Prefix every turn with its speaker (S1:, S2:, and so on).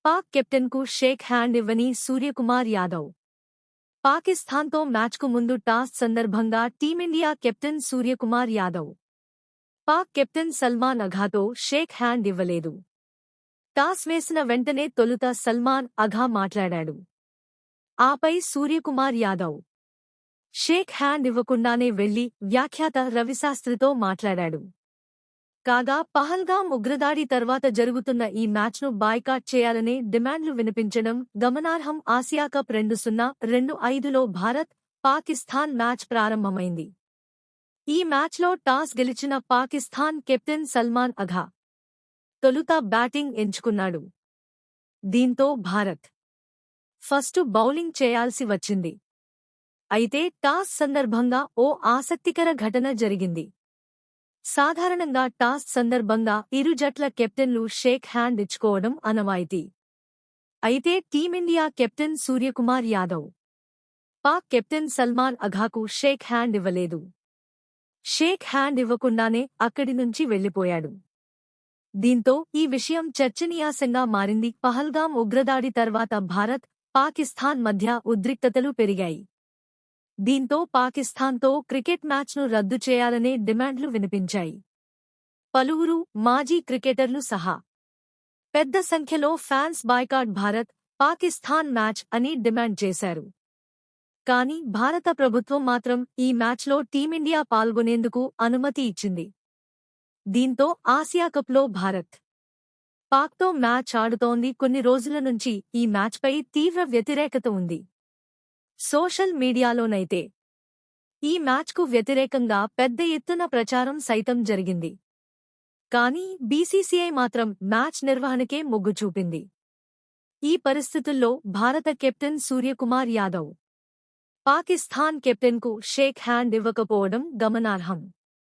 S1: Pak కెప్టెన్కు shake hand ఇవ్వని సూర్యకుమార్ యాదవ్. పాకిస్తాన్తో మ్యాచ్కు ముందు టాస్ సందర్భంగా team India captain Suryakumar Yadav Pak captain Salman అఘాతో షేక్ హ్యాండ్ ఇవ్వలేదు. టాస్ వేసిన వెంటనే తొలుత సల్మాన్ అఘా మాట్లాడాడు. ఆపై సూర్యకుమార్ యాదవ్ షేక్ హ్యాండ్ ఇవ్వకుండానే వెళ్లి వ్యాఖ్యాత రవిశాస్త్రితో మాట్లాడాడు. కాగా పహల్గామ్ ఉగ్రదాడి తర్వాత జరుగుతున్న ఈ మ్యాచ్ను బాయ్కాట్ చేయాలనే డిమాండ్లు వినిపించడం గమనార్హం. ఆసియా కప్ 2025లో భారత్ పాకిస్తాన్ మ్యాచ్ ప్రారంభమైంది. ఈ మ్యాచ్లో టాస్ గెలిచిన పాకిస్తాన్ కెప్టెన్ సల్మాన్ అఘా తొలుత బ్యాటింగ్ ఎంచుకున్నాడు. దీంతో భారత్ ఫస్టు బౌలింగ్ చేయాల్సి వచ్చింది. అయితే టాస్ సందర్భంగా ఓ ఆసక్తికర ఘటన జరిగింది. సాధారణంగా టాస్ సందర్భంగా ఇరు జట్ల కెప్టెన్లు షేక్ హ్యాండ్ ఇచ్చుకోవడం ఆనవాయితీ. అయితే team India captain Suryakumar Yadav Pak captain Salman అఘాకు షేక్ హ్యాండ్ ఇవ్వలేదు. షేక్ హ్యాండ్ ఇవ్వకుండానే అక్కడి నుంచి వెళ్లిపోయాడు. దీంతో ఈ విషయం చర్చనీయాంశంగా మారింది. పహల్గామ్ ఉగ్రదాడి తర్వాత భారత్, పాకిస్తాన్ మధ్య ఉద్రిక్తతలు పెరిగాయి. దీంతో పాకిస్తాన్తో క్రికెట్ మ్యాచ్ను రద్దు చేయాలనే డిమాండ్లు వినిపించాయి. పలువురు మాజీ క్రికెటర్లు సహా పెద్ద సంఖ్యలో fans boycott Bharat, Pakistan match అని డిమాండ్ చేశారు. కానీ భారత ప్రభుత్వం మాత్రం ఈ మ్యాచ్లో టీమిండియా పాల్గొనేందుకు అనుమతి ఇచ్చింది. దీంతో ఆసియా కప్లో భారత్ పాక్తో మ్యాచ్ ఆడుతోంది. కొన్ని రోజుల నుంచి ఈ మ్యాచ్పై తీవ్ర వ్యతిరేకత ఉంది. సోషల్ మీడియాలోనైతే ఈ మ్యాచ్కు వ్యతిరేకంగా పెద్ద ఎత్తున ప్రచారం సైతం జరిగింది. కానీ బీసీసీఐ మాత్రం మ్యాచ్ నిర్వహణకే మొగ్గు చూపింది. ఈ పరిస్థితుల్లో భారత కెప్టెన్ సూర్యకుమార్ యాదవ్ పాకిస్తాన్ కెప్టెన్కు షేక్ హ్యాండ్ ఇవ్వకపోవడం గమనార్హం.